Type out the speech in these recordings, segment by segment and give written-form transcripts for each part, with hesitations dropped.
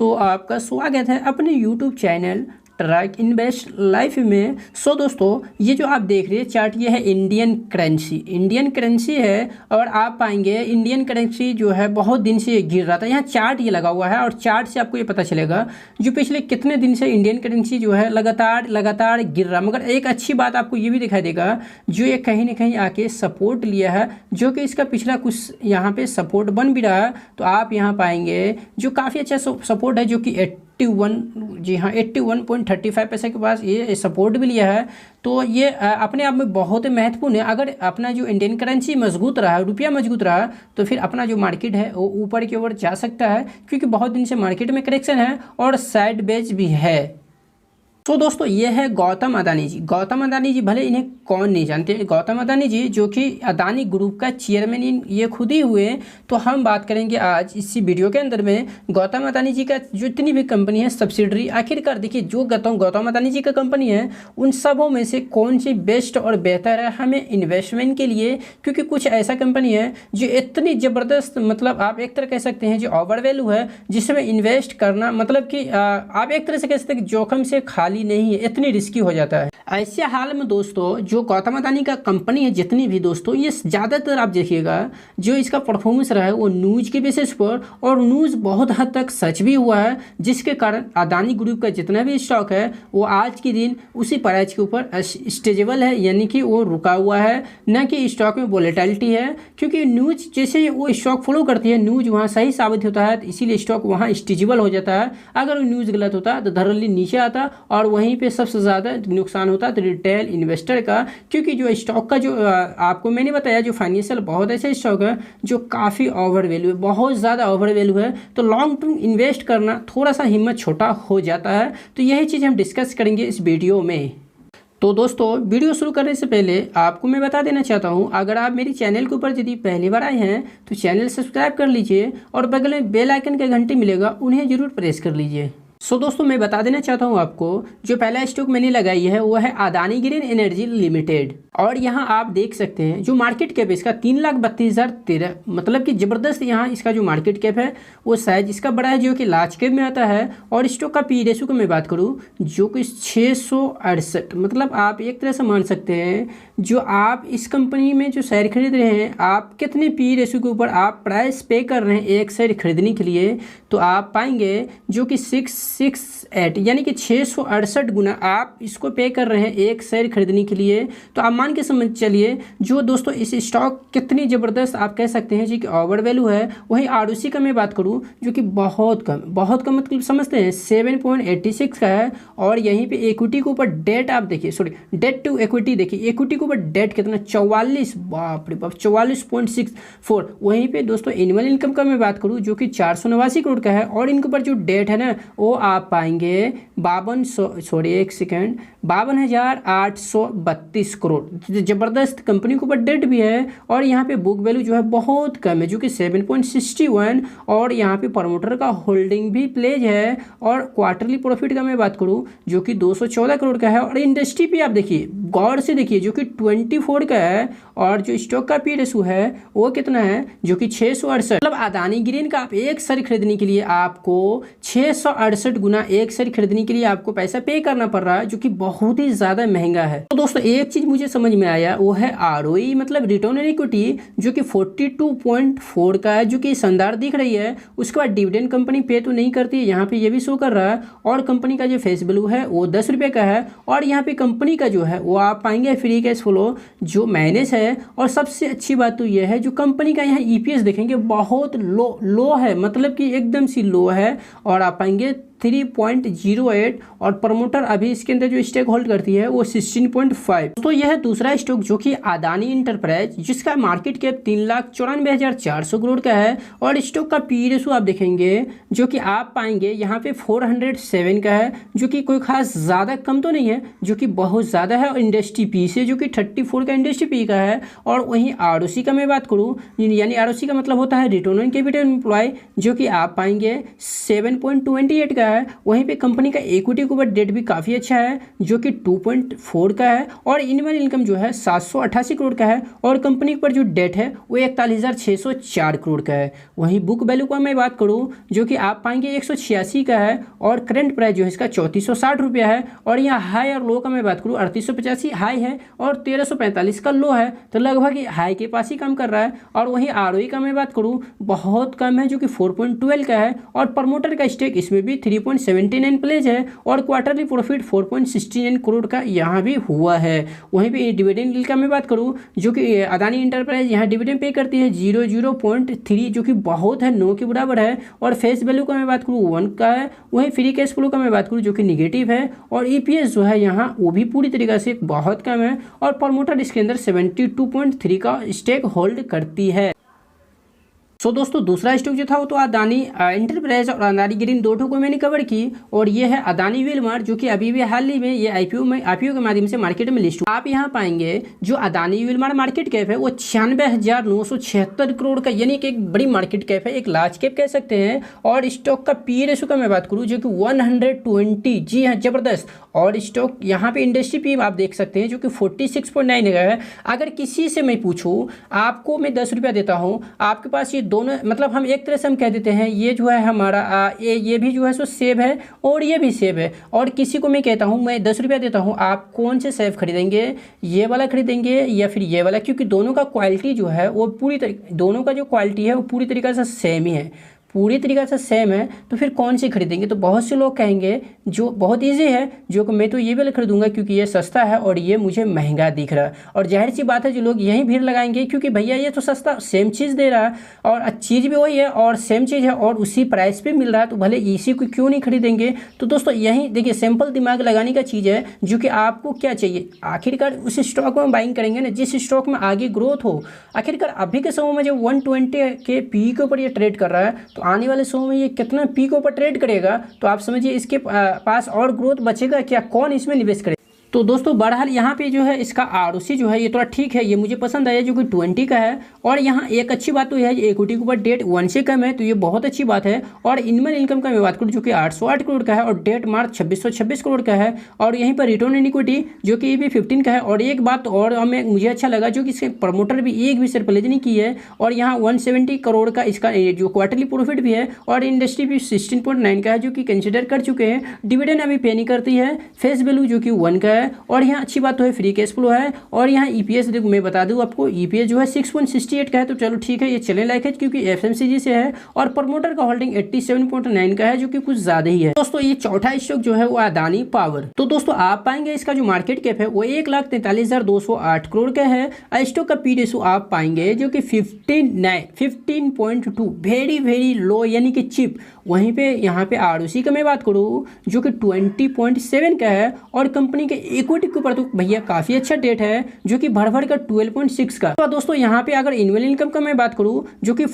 तो आपका स्वागत है अपने YouTube channel track invest life में। दोस्तों ये जो आप देख रहे हैं चार्ट, ये है इंडियन करेंसी है। और आप पाएंगे इंडियन करेंसी जो है बहुत दिन से गिर रहा था। यहाँ चार्ट ये लगा हुआ है और चार्ट से आपको ये पता चलेगा जो पिछले कितने दिन से इंडियन करेंसी जो है लगातार गिर रहा। मगर एक अच्छी बात आपको ये भी दिखाई देगा जो ये कहीं ना कहीं आके सपोर्ट लिया है, जो कि इसका पिछला कुछ यहाँ पे सपोर्ट बन भी रहा है। तो आप यहाँ पाएंगे जो काफ़ी अच्छा सपोर्ट है, जो कि 81.35 पैसे के पास ये सपोर्ट भी लिया है। तो ये अपने आप में बहुत महत्वपूर्ण है। अगर अपना जो इंडियन करेंसी मजबूत रहा, रुपया मजबूत रहा, तो फिर अपना जो मार्केट है वो ऊपर की ओर जा सकता है, क्योंकि बहुत दिन से मार्केट में करेक्शन है और साइड बेच भी है। तो दोस्तों ये है गौतम अदानी जी। गौतम अदानी जी, भले इन्हें कौन नहीं जानते, गौतम अदानी जी जो कि अदानी ग्रुप का चेयरमैन ये खुद ही हुए। तो हम बात करेंगे आज इसी वीडियो के अंदर में गौतम अदानी जी का जो इतनी भी कंपनी है सब्सिडरी। आखिरकार देखिए जो गौतम अदानी जी का कंपनी है उन सबों में से कौन सी बेस्ट और बेहतर है हमें इन्वेस्टमेंट के लिए, क्योंकि कुछ ऐसा कंपनी है जो इतनी ज़बरदस्त, मतलब आप एक तरह कह सकते हैं जो ओवर वैल्यू है, जिसमें इन्वेस्ट करना मतलब कि आप एक तरह से कह सकते हैं जोखिम से खाली नहीं है, इतनी रिस्की हो जाता है। ऐसे हाल में दोस्तों जो गौतम अदानी का कंपनी है जितनी भी दोस्तों, ये ज़्यादातर आप देखिएगा जो इसका परफॉर्मेंस रहा है वो न्यूज़ के बेसिस पर, और न्यूज़ बहुत हद तक सच भी हुआ है, जिसके कारण अदानी ग्रुप का जितना भी स्टॉक है वो आज के दिन उसी प्राइस के ऊपर स्टेजेबल है, यानी कि वो रुका हुआ है, न कि स्टॉक में वोलेटिलिटी है। क्योंकि न्यूज़ जैसे वो स्टॉक फॉलो करती है, न्यूज़ वहाँ सही साबित होता है, इसीलिए स्टॉक वहाँ स्टेजेबल हो जाता है। अगर वो न्यूज़ गलत होता तो धड़ल्ले नीचे आता और वहीं पे सबसे ज़्यादा नुकसान होता है तो रिटेल इन्वेस्टर का। क्योंकि जो स्टॉक का जो आपको मैंने बताया जो फाइनेंशियल बहुत ऐसे स्टॉक है जो काफ़ी ओवर वैल्यू है, बहुत ज़्यादा ओवर वैल्यू है, तो लॉन्ग टर्म इन्वेस्ट करना थोड़ा सा हिम्मत छोटा हो जाता है। तो यही चीज़ हम डिस्कस करेंगे इस वीडियो में। तो दोस्तों वीडियो शुरू करने से पहले आपको मैं बता देना चाहता हूं, अगर आप मेरी चैनल के ऊपर यदि पहली बार आए हैं तो चैनल सब्सक्राइब कर लीजिए और बगल में बेल आइकन का घंटी मिलेगा, उन्हें जरूर प्रेस कर लीजिए। दोस्तों मैं बता देना चाहता हूं आपको जो पहला स्टॉक मैंने लगाई है वो है अदानी ग्रीन एनर्जी लिमिटेड। और यहाँ आप देख सकते हैं जो मार्केट कैप है इसका 3,32,013, मतलब कि ज़बरदस्त यहाँ इसका जो मार्केट कैप है वो साइज इसका बड़ा है, जो कि लार्ज कैप में आता है। और स्टॉक का पी रेशो की मैं बात करूँ जो कि 668, मतलब आप एक तरह से मान सकते हैं जो आप इस कंपनी में जो शेयर खरीद रहे हैं, आप कितने पी रेशो के ऊपर आप प्राइस पे कर रहे हैं एक शेयर खरीदने के लिए, तो आप पाएंगे जो कि 668 यानी कि 668 गुना आप इसको पे कर रहे हैं एक शेयर खरीदने के लिए। तो आप मान के समझ चलिए जो दोस्तों इस स्टॉक कितनी ज़बरदस्त आप कह सकते हैं जी कि ओवर वैल्यू है। वहीं आरओसी का मैं बात करूं जो कि बहुत कम मतलब समझते हैं 7.86 का है। और यहीं पे इक्विटी के ऊपर डेट आप देखिए, सॉरी डेट टू इक्विटी देखिए, इक्विटी के ऊपर डेट कितना 44, बाप रे बाप 44.64। वहीं पे दोस्तों एनुअल इनकम का मैं बात करूँ जो कि 489 करोड़ का है। और इनके ऊपर जो डेट है ना वो आप पाएंगे 52,832 करोड़। ज़बरदस्त कंपनी के ऊपर डेट भी है। और यहाँ पे बुक वैल्यू जो है बहुत कम है जो कि 7.61। और यहाँ पे प्रमोटर का होल्डिंग भी प्लेज है। और क्वार्टरली प्रॉफिट का मैं बात करूँ जो कि 214 करोड़ का है। और इंडस्ट्री पे आप देखिए, गौर से देखिए, जो कि 24 का है। और जो स्टॉक का पी रेशो है वो कितना है जो कि 668, मतलब अदानी ग्रीन का आप एक शेयर खरीदने के लिए आपको 668 गुना एक शेयर खरीदने के लिए आपको पैसा पे करना पड़ रहा है, जो कि बहुत ही ज़्यादा महंगा है। तो दोस्तों एक चीज़ मुझे समझ में आया वो है आरओई, मतलब रिटर्न ऑन इक्विटी, जो कि 42.4 का है, जो कि शानदार दिख रही है। उसके बाद डिविडेंड कंपनी पे तो नहीं करती है, यहाँ पे ये भी शो कर रहा है। और कंपनी का जो फेस वैल्यू है वो 10 रुपये का है। और यहाँ पे कंपनी का जो है वो आप पाएंगे फ्री कैश फ्लो जो माइनस है। और सबसे अच्छी बात तो यह है जो कंपनी का यहाँ ईपीएस देखेंगे बहुत लो है, मतलब कि एकदम सी लो है। और आप पाएंगे 3.08। और प्रमोटर अभी इसके अंदर जो स्टेक होल्ड करती है वो 16.5। तो यह है दूसरा स्टॉक जो कि अदानी इंटरप्राइज, जिसका मार्केट कैप 3,94,400 करोड़ का है। और स्टॉक का पी रेशो आप देखेंगे जो कि आप पाएंगे यहाँ पे 407 का है, जो कि कोई खास ज़्यादा कम तो नहीं है, जो कि बहुत ज़्यादा है। और इंडस्ट्री पी से जो कि 34 का इंडस्ट्री पी का है। और वहीं आरओसी का मैं बात करूँ, यानी आरओसी का मतलब होता है रिटर्न ऑन कैपिटल एम्प्लॉय, जो कि आप पाएंगे 7.28 का है। वहीं पे कंपनी का इक्विटी के ऊपर डेट भी काफ़ी अच्छा है जो कि 2.4 का है और एनुअल इनकम जो है 788 करोड़ का है और कंपनी पर जो डेट है वो 41,604 करोड़ का है। वहीं बुक वैल्यू का मैं बात करूँ जो कि आप पाएंगे 186 का है और करंट प्राइस जो है इसका 3460 रुपया है और यहाँ हाई और लो का मैं बात करूँ 3885 हाई है और 1345 का लो है, तो लगभग हाई के पास ही काम कर रहा है। और वहीं आरओई का मैं बात करूँ बहुत कम है जो कि 4.12 का है और प्रमोटर का स्टेक इसमें भी 3.79 प्लेज है और क्वार्टरली प्रॉफिट 4.69 करोड़ का यहाँ भी हुआ है। वहीं पे डिविडेंड यील्ड का मैं बात करूँ जो कि अदानी इंटरप्राइज यहाँ डिविडेंड पे करती है 0.3 जो कि बहुत है, 9 के बराबर है। और फेस वैल्यू का मैं बात करूँ 1 का है। वहीं फ्री कैश फ्लो का मैं बात करूँ जो कि निगेटिव है और ईपीएस जो है यहाँ वो भी पूरी तरीके से बहुत कम है और प्रमोटर इसके अंदर 72.3 का स्टेक होल्ड करती है। दोस्तों दूसरा स्टॉक जो था वो तो अदानी इंटरप्राइज और अदानी ग्रीन दो ठो को मैंने कवर की और ये है अदानी विलमार जो कि अभी भी हाल ही में ये आईपीओ के माध्यम से मार्केट में लिस्ट हुआ। आप यहाँ पाएंगे जो अदानी विलमार मार्केट कैप है वो 96,976 करोड़ का, यानी कि एक बड़ी मार्केट कैप है, एक लार्ज कैप कह सकते हैं। और स्टॉक का पी रेशो का मैं बात करूँ जो कि 120, जी हाँ ज़बरदस्त। और स्टॉक यहाँ पे इंडस्ट्री पी आप देख सकते हैं जो कि 46.9 है। अगर किसी से मैं पूछूँ आपको मैं 10 रुपया देता हूँ, आपके पास ये दोनों मतलब हम एक तरह से हम कह देते हैं ये जो है हमारा ये भी जो है सो सेब है और ये भी सेब है। और किसी को मैं कहता हूँ मैं 10 रुपया देता हूँ, आप कौन से सेब खरीदेंगे, ये वाला खरीदेंगे या फिर ये वाला, क्योंकि दोनों का क्वालिटी जो है वो दोनों का जो क्वालिटी है वो पूरी तरीके से सेम ही है, पूरी तरीके से सेम है। तो फिर कौन सी खरीदेंगे, तो बहुत से लोग कहेंगे जो बहुत इजी है जो कि मैं तो ये वाला खरीदूंगा क्योंकि ये सस्ता है और ये मुझे महंगा दिख रहा है। और जाहिर सी बात है जो लोग यहीं भीड़ लगाएंगे क्योंकि भैया ये तो सस्ता सेम चीज़ दे रहा है और चीज़ भी वही है और सेम चीज़ है और उसी प्राइस पे मिल रहा है, तो भले इसी को क्यों नहीं खरीदेंगे। तो दोस्तों यहीं देखिए सिंपल दिमाग लगाने का चीज़ है जो कि आपको क्या चाहिए, आखिरकार उस स्टॉक में बाइंग करेंगे ना जिस स्टॉक में आगे ग्रोथ हो। आखिरकार अभी के समय में जब 120 के पी के ऊपर ये ट्रेड कर रहा है तो आने वाले समय में ये कितना पी के ऊपर ट्रेड करेगा, तो आप समझिए इसके पास और ग्रोथ बचेगा क्या, कौन इसमें निवेश करे। तो दोस्तों बहरहाल यहाँ पे जो है इसका आरओसी जो है ये थोड़ा ठीक है, ये मुझे पसंद आया जो कि 20 का है। और यहाँ एक अच्छी बात तो यह है इक्विटी के ऊपर डेट 1 से कम है, तो ये बहुत अच्छी बात है। और एनुअल इनकम का मैं बात करूँ जो कि 808 करोड़ का है और डेट मार्च 2626 करोड़ का है। और यहीं पर रिटर्न इन इक्विटी जो कि ये भी 15 का है। और एक बात और हमें मुझे अच्छा लगा जो कि इसके प्रमोटर भी एक भी शेयर प्लेज नहीं की है और यहाँ 170 करोड़ का इसका जो क्वार्टरली प्रॉफिट भी है और इंडस्ट्री भी 16.9 का है जो कि कंसिडर कर चुके हैं। डिविडेंड अभी पे नहीं करती है। फेस वैल्यू जो कि 1 का है। और यहाँ अच्छी बात तो है फ्री कैश फ्लो है। और यहाँ ईपीएस देखो मैं बता दूँ आपको ईपीएस जो है 6.68 का है, तो चलो ठीक है ये चलने लायक है क्योंकि एफएमसीजी से है। और प्रमोटर का होल्डिंग 87.9 का है जो कि कुछ ज़्यादा ही है। दोस्तों ये चौथा स्टॉक जो है वो अदानी पावर। तो दोस्तों आप पाएंगे इसका जो मार्केट कैप है वो 1,43,208 करोड़ का है। स्टॉक का पी रेशो आप पाएंगे जो कि 15.2 वेरी लो यानी कि चिप। वहीं पे यहाँ पे आरओसी का मैं बात करूँ जो कि 20.7 का है और कंपनी के इक्विटी के ऊपर तो भैया काफ़ी अच्छा डेट है जो कि भर का 12.6 का। तो दोस्तों यहाँ पे अगर एनुअल इनकम का मैं बात करूँ जो कि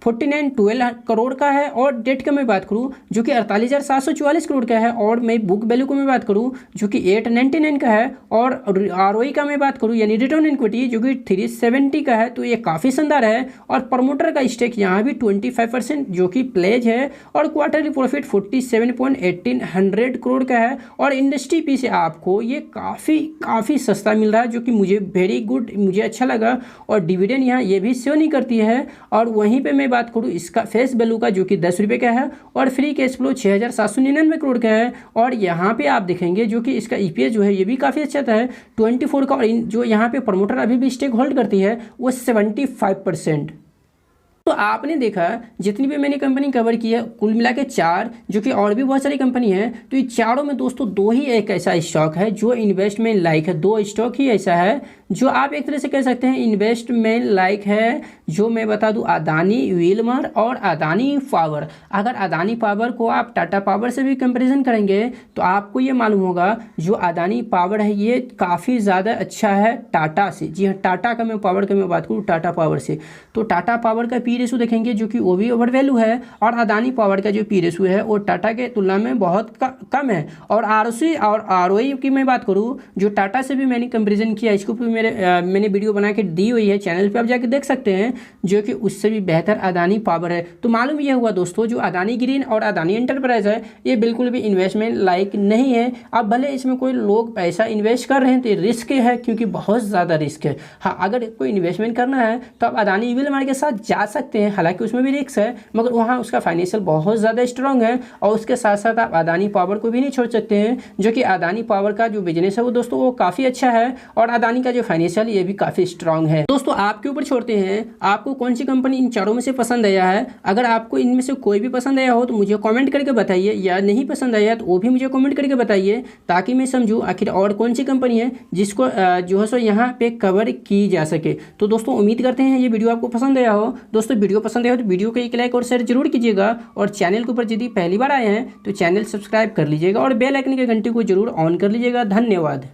12 करोड़ का है और डेट का मैं बात करूँ जो कि 48,744 करोड़ का है। और मैं बुक वैल्यू को मैं बात करूँ जो कि 899 का है और आरओई का मैं बात करूँ यानी रिटर्न इक्विटी जो कि 370 का है, तो ये काफ़ी शानदार है। और प्रमोटर का स्टेक यहाँ भी 25% जो कि प्लेज है और क्वार्टरली प्रॉफिट 47.18 करोड़ का है। और इंडस्ट्री पी से आपको ये काफ़ी सस्ता मिल रहा है जो कि मुझे वेरी गुड, मुझे अच्छा लगा। और डिविडेंड यहाँ ये भी शो नहीं करती है। और वहीं पे मैं बात करूँ इसका फेस वैल्यू का जो कि 10 रुपये का है और फ्री कैश फ्लो 6,799 करोड़ का है। और यहाँ पे आप देखेंगे जो कि इसका ईपीएस जो है ये भी काफ़ी अच्छा था 24 का। और जो यहाँ पे प्रमोटर अभी भी स्टेक होल्ड करती है वो 75%। तो आपने देखा जितनी भी मैंने कंपनी कवर की है कुल मिला के 4, जो कि और भी बहुत सारी कंपनी है। तो ये चारों में दोस्तों 2 ही एक ऐसा स्टॉक है जो इन्वेस्टमेंट लाइक है। 2 स्टॉक ही ऐसा है जो आप एक तरह से कह सकते हैं इन्वेस्टमेंट लाइक है, जो मैं बता दूं अदानी विलमार और अदानी पावर। अगर अदानी पावर को आप टाटा पावर से भी कंपैरिजन करेंगे तो आपको ये मालूम होगा जो अदानी पावर है ये काफ़ी ज़्यादा अच्छा है टाटा से। जी हाँ, टाटा का मैं पावर का मैं बात करूँ टाटा पावर से, तो टाटा पावर का पी रेशो देखेंगे जो कि वो भी ओवर वैल्यू है। और अदानी पावर का जो पी रेशो है वो टाटा के तुलना में बहुत कम है। और आरओसी और आरओई की मैं बात करूँ जो टाटा से भी मैंने कंपेरिजन किया, इसको भी मैंने वीडियो बना के दी हुई है चैनल पे, आप जाके देख सकते हैं, जो कि उससे भी बेहतर अदानी पावर है। तो मालूम यह हुआ दोस्तों, जो अदानी ग्रीन और अदानी एंटरप्राइज है ये बिल्कुल भी इन्वेस्टमेंट लायक नहीं है। अब भले इसमें कोई लोग पैसा इन्वेस्ट कर रहे हैं तो ये रिस्क है, क्योंकि बहुत ज़्यादा रिस्क है। हाँ, अगर कोई इन्वेस्टमेंट करना है तो आप अदानी ई वी एल के साथ जा सकते हैं, हालांकि उसमें भी रिस्क है, मगर वहाँ उसका फाइनेंशियल बहुत ज़्यादा स्ट्रांग है। और उसके साथ साथ आप अदानी पावर को भी नहीं छोड़ सकते हैं, जो कि अदानी पावर का जो बिजनेस है वो दोस्तों वो काफ़ी अच्छा है, और अदानी का जो फाइनेंशियल ये भी काफ़ी स्ट्रांग है। दोस्तों आपके ऊपर छोड़ते हैं, आपको कौन सी कंपनी इन चारों में से पसंद आया है। अगर आपको इनमें से कोई भी पसंद आया हो तो मुझे कमेंट करके बताइए, या नहीं पसंद आया तो वो भी मुझे कमेंट करके बताइए, ताकि मैं समझूँ आखिर और कौन सी कंपनी है जिसको जो है सो यहाँ पे कवर की जा सके। तो दोस्तों उम्मीद करते हैं ये वीडियो आपको पसंद आया हो। दोस्तों वीडियो पसंद आया हो तो वीडियो को एक लाइक और शेयर जरूर कीजिएगा, और चैनल के ऊपर यदि पहली बार आए हैं तो चैनल सब्सक्राइब कर लीजिएगा, और बेल आइकन की घंटी को जरूर ऑन कर लीजिएगा। धन्यवाद।